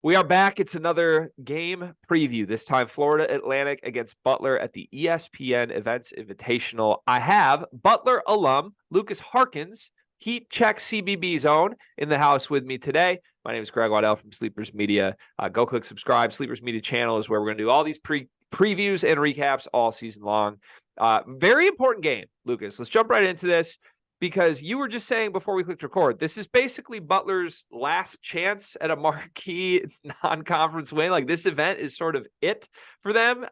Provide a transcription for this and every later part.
We are back. It's another game preview. This time, Florida Atlantic against Butler at the ESPN Events Invitational. I have Butler alum Lucas Harkins, Heat Check CBB Zone, in the house with me today. My name is GregWaddell from Sleepers Media. Go click subscribe. Sleepers Media channel is where we're going to do all these previews and recaps all season long. Very important game, Lucas. Let's jump right into this. Because you were just saying before we clicked record, this is basically Butler's last chance at a marquee non-conference win. Like, this event is sort of it for them.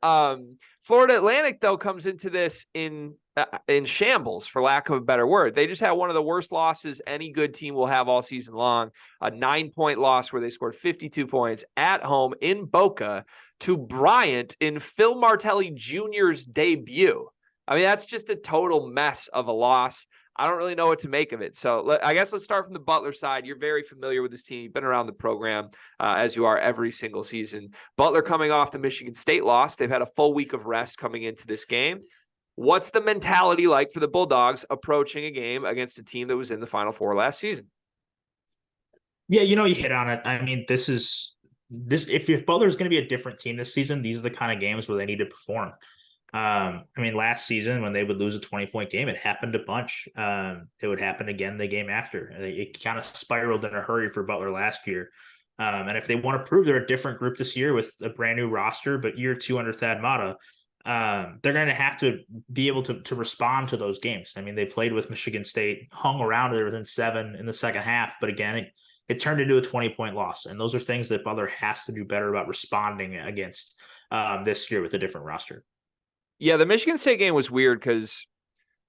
Florida Atlantic, though, comes into this in shambles, for lack of a better word. They just had one of the worst losses any good team will have all season long, a 9-point loss where they scored 52 points at home in Boca to Bryant in Phil Martelli Jr.'s debut. I mean, that's just a total mess of a loss. I don't really know what to make of it. So I guess let's start from the Butler side. You're very familiar with this team. You've been around the program as you are every single season. Butler coming off the Michigan State loss. They've had a full week of rest coming into this game. What's the mentality like for the Bulldogs approaching a game against a team that was in the Final Four last season? Yeah, you hit on it. I mean, if Butler's going to be a different team this season, these are the kind of games where they need to perform. I mean, last season when they would lose a 20-point game, it happened a bunch. It would happen again the game after. It kind of spiraled in a hurry for Butler last year. And if they want to prove they're a different group this year with a brand new roster, but year 2 under Thad Matta, they're going to have to be able to respond to those games. I mean, they played with Michigan State, hung around it within 7 in the second half, but again, it turned into a 20-point loss. And those are things that Butler has to do better about responding against this year with a different roster. Yeah, the Michigan State game was weird because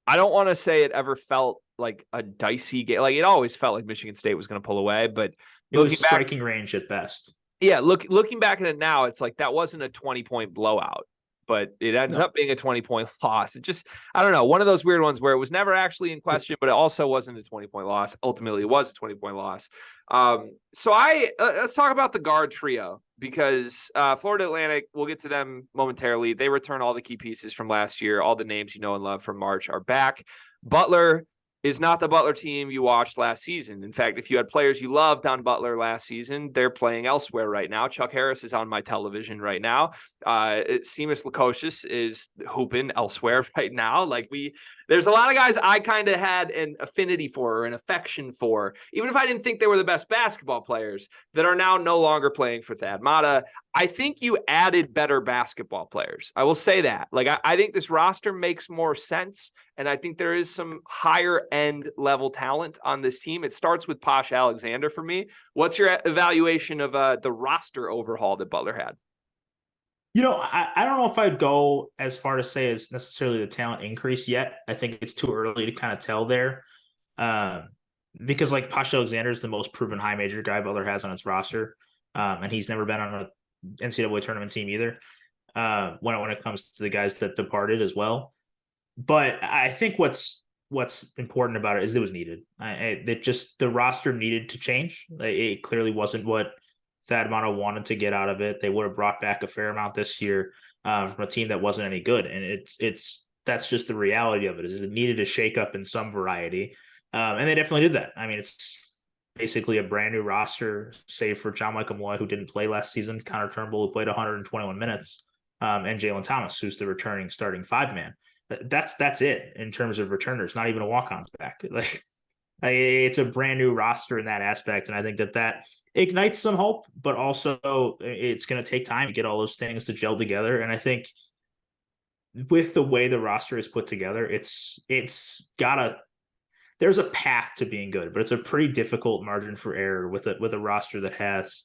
I don't want to say it ever felt like a dicey game. Like, it always felt like Michigan State was going to pull away, but it was striking range at best. Yeah, looking back at it now, it's like that wasn't a 20-point blowout, but it ends up being a 20-point loss. It just, I don't know, one of those weird ones where it was never actually in question, but it also wasn't a 20-point loss. Ultimately, it was a 20-point loss. So let's talk about the guard trio, because Florida Atlantic, we'll get to them momentarily. They return all the key pieces from last year. All the names you know and love from March are back. Butler is not the Butler team you watched last season. In fact, if you had players you loved on Butler last season, they're playing elsewhere right now. Chuck Harris is on my television right now. Seamus Lukosius is hooping elsewhere right now. There's a lot of guys I kind of had an affinity for or an affection for, even if I didn't think they were the best basketball players, that are now no longer playing for Thad Matta. I think you added better basketball players. I will say that. I think this roster makes more sense, and I think there is some higher end level talent on this team. It starts with Posh Alexander for me. What's your evaluation of the roster overhaul that Butler had? I don't know if I'd go as far to say as necessarily the talent increase yet. I think it's too early to kind of tell there. Because Posh Alexander is the most proven high major guy Butler has on its roster. And he's never been on an NCAA tournament team either. When it comes to the guys that departed as well. But I think what's important about it is it was needed. The roster needed to change. It clearly wasn't what Thad Matta wanted to get out of it. They would have brought back a fair amount this year from a team that wasn't any good. And that's just the reality of it, is it needed a shakeup in some variety. And they definitely did that. I mean, it's basically a brand new roster, save for John Michael Malloy, who didn't play last season, Connor Turnbull, who played 121 minutes, and Jalen Thomas, who's the returning starting 5-man. That's it in terms of returners, not even a walk-on back. It's a brand new roster in that aspect. And I think that ignites some hope, but also it's going to take time to get all those things to gel together. And I think with the way the roster is put together, there's a path to being good, but it's a pretty difficult margin for error with a roster that has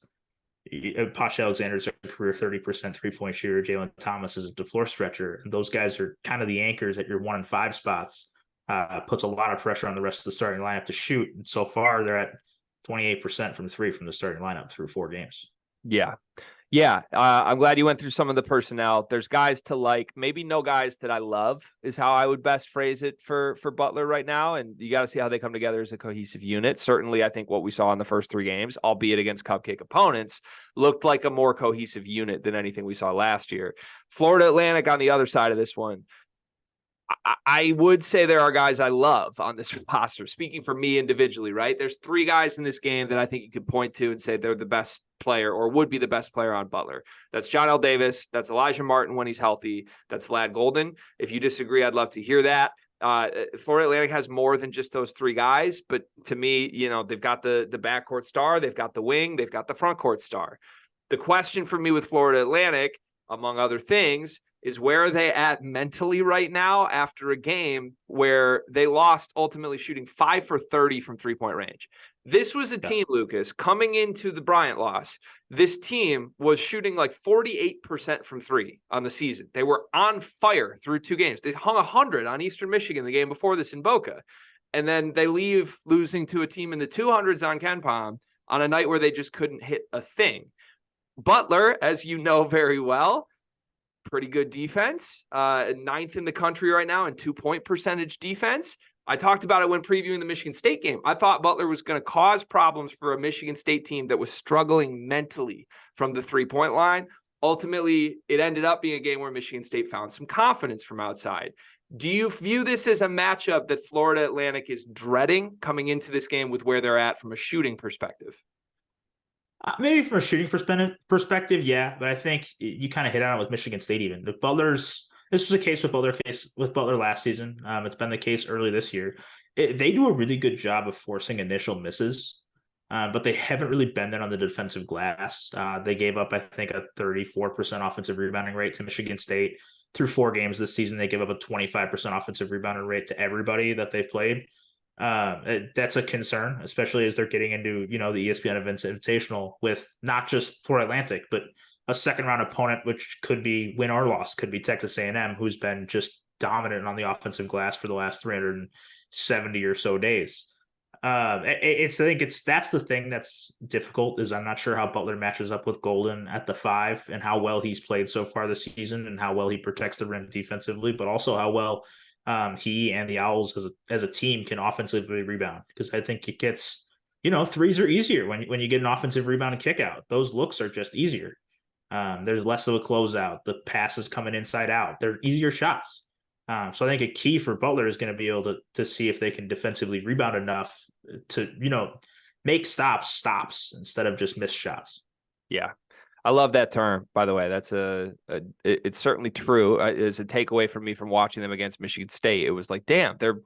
Posh Alexander's a career 30% 3-point shooter. Jalen Thomas is a floor stretcher. And those guys are kind of the anchors at your 1 and 5 spots. Puts a lot of pressure on the rest of the starting lineup to shoot. And so far, they're at 28% from 3 from the starting lineup through 4 games. Yeah. I'm glad you went through some of the personnel. There's guys to like, maybe no guys that I love is how I would best phrase it for Butler right now. And you got to see how they come together as a cohesive unit. Certainly, I think what we saw in the first 3 games, albeit against cupcake opponents, looked like a more cohesive unit than anything we saw last year. Florida Atlantic on the other side of this one. I would say there are guys I love on this roster. Speaking for me individually, right? There's 3 guys in this game that I think you could point to and say they're the best player or would be the best player on Butler. That's John L. Davis. That's Elijah Martin when he's healthy. That's Vlad Golden. If you disagree, I'd love to hear that. Florida Atlantic has more than just those 3 guys, but to me, they've got the backcourt star, they've got the wing, they've got the front court star. The question for me with Florida Atlantic, among other things, is where are they at mentally right now after a game where they lost, ultimately shooting 5 for 30 from 3-point range. This was a team, Lucas, coming into the Bryant loss. This team was shooting like 48% from 3 on the season. They were on fire through 2 games. They hung 100 on Eastern Michigan the game before this in Boca. And then they leave losing to a team in the 200s on KenPom on a night where they just couldn't hit a thing. Butler, as you know very well, pretty good defense, 9th in the country right now in 2-point percentage defense. I talked about it when previewing the Michigan State game. I thought Butler was going to cause problems for a Michigan State team that was struggling mentally from the 3-point line. Ultimately, it ended up being a game where Michigan State found some confidence from outside. Do you view this as a matchup that Florida Atlantic is dreading coming into this game with where they're at from a shooting perspective? Maybe from a shooting perspective, yeah, but I think you kind of hit on it with Michigan State. Even the this was a case with Butler last season. It's been the case early this year. They do a really good job of forcing initial misses, but they haven't really been there on the defensive glass. They gave up, I think, a 34% offensive rebounding rate to Michigan State through 4 games this season. They give up a 25% offensive rebounding rate to everybody that they've played. That's a concern, especially as they're getting into, the ESPN Invitational with not just Florida Atlantic, but a second round opponent, which could be win or loss, could be Texas A&M, who's been just dominant on the offensive glass for the last 370 or so days. I think that's the thing that's difficult is I'm not sure how Butler matches up with Golden at the 5 and how well he's played so far this season and how well he protects the rim defensively, but also how well he and the Owls as a team can offensively rebound, because I think it gets, threes are easier when you get an offensive rebound and kick out. Those looks are just easier. There's less of a closeout. The passes coming inside out. They're easier shots. So I think a key for Butler is going to be able to see if they can defensively rebound enough to, make stops instead of just missed shots. Yeah. I love that term, by the way. That's it's certainly true. It's a takeaway from me from watching them against Michigan State. It was like, damn, they're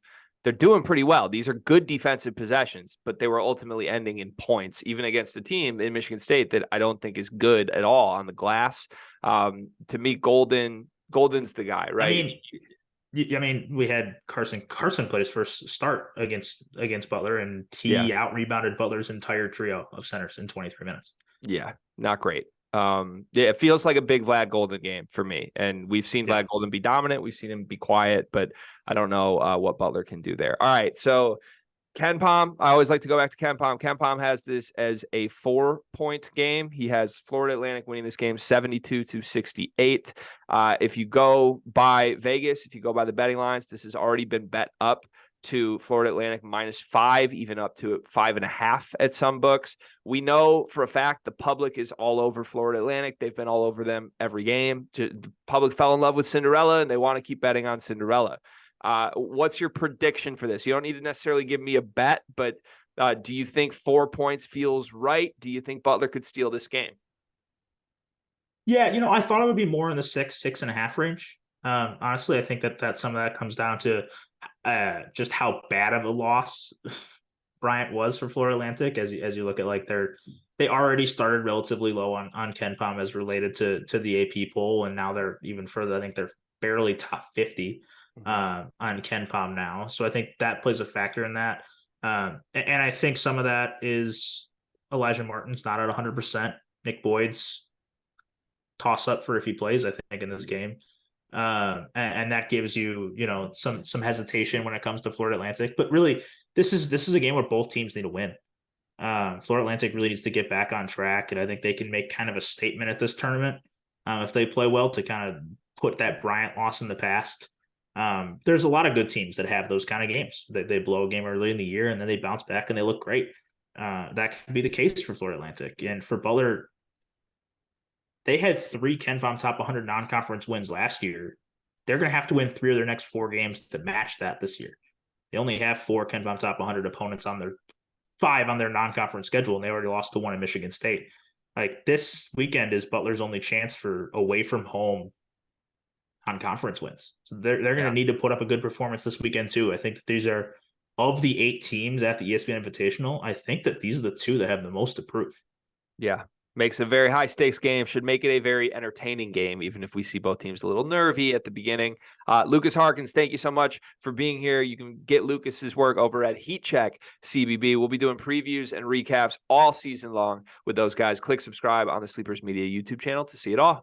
doing pretty well. These are good defensive possessions, but they were ultimately ending in points, even against a team in Michigan State that I don't think is good at all on the glass. To me, Golden's the guy, right? I mean, we had Carson played his first start against Butler, and he out rebounded Butler's entire trio of centers in 23 minutes. Yeah, not great. It feels like a big Vlad Golden game for me. And we've seen Vlad Golden be dominant. We've seen him be quiet, but I don't know what Butler can do there. All right. So KenPom, I always like to go back to KenPom. KenPom has this as a 4-point game. He has Florida Atlantic winning this game 72-68. If you go by Vegas, if you go by the betting lines, this has already been bet up to Florida Atlantic -5, even up to 5.5 at some books. We know for a fact the public is all over Florida Atlantic. They've been all over them every game. The public fell in love with Cinderella, and they want to keep betting on Cinderella. What's your prediction for this? You don't need to necessarily give me a bet, but do you think 4 points feels right? Do you think Butler could steal this game? Yeah, I thought it would be more in the 6.5 range. Honestly, I think that some of that comes down to just how bad of a loss Bryant was for Florida Atlantic. As you look at, like, they already started relatively low on KenPom as related to the AP poll, and now they're even further. I think they're barely top 50 on KenPom now. So I think that plays a factor in that. And I think some of that is Elijah Martin's not at 100%. Nick Boyd's toss up for if he plays, I think, in this game. And that gives you, some hesitation when it comes to Florida Atlantic. But really, this is a game where both teams need to win. Florida Atlantic really needs to get back on track, and I think they can make kind of a statement at this tournament if they play well to kind of put that Bryant loss in the past. There's a lot of good teams that have those kind of games. They blow a game early in the year, and then they bounce back and they look great. That could be the case for Florida Atlantic. And for Butler, they had 3 KenPom top 100 non-conference wins last year. they're going to have to win 3 of their next 4 games to match that this year. They only have 4 KenPom top 100 opponents on their 5 on their non-conference schedule, and they already lost to 1 in Michigan State. Like, this weekend is Butler's only chance for away from home on conference wins. So they're going to need to put up a good performance this weekend too. I think that these are, of the 8 teams at the ESPN Invitational, I think that these are the 2 that have the most to prove. Yeah. Makes a very high stakes game, should make it a very entertaining game, even if we see both teams a little nervy at the beginning. Lucas Harkins, thank you so much for being here. You can get Lucas's work over at Heat Check CBB. We'll be doing previews and recaps all season long with those guys. Click subscribe on the Sleepers Media YouTube channel to see it all.